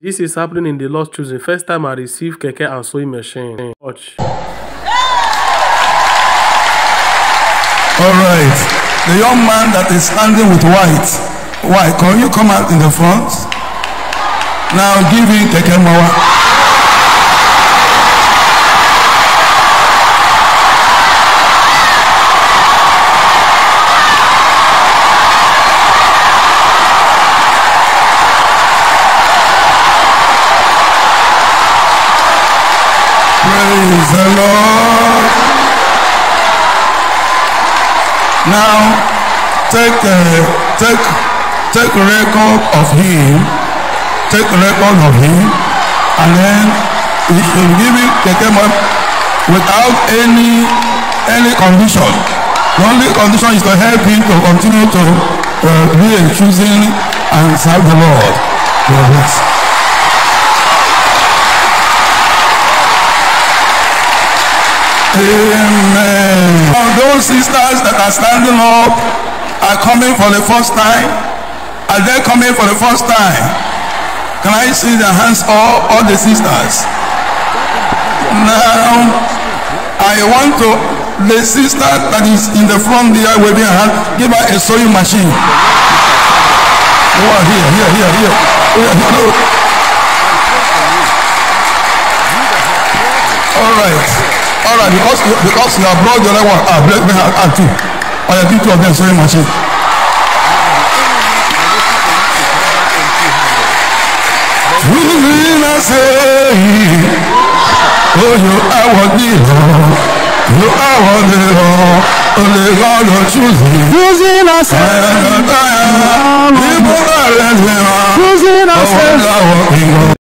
This is happening in the Lord's choosing. First time I received Keke and sewing machine. Watch. Alright. The young man that is standing with white. Why? Can you come out in the front? Now give me Keke Mawa. Praise the Lord. Now take record of him. Take record of him, and then you give it Keke without any condition. The only condition is to help him to continue to be a choosing and serve the Lord. God bless. Amen. Those sisters that are standing up are coming for the first time. Are they coming for the first time? Can I see the hands of all the sisters? Now, I want to, the sister that is in the front there waving her hand, give her a sewing machine. Oh, here. All right, because you have brought the other one. Let me have two. Or you give two of them sewing machine. Oh, you are what you are. You are what you are. Only God will choose you. Choosing us. Choosing us.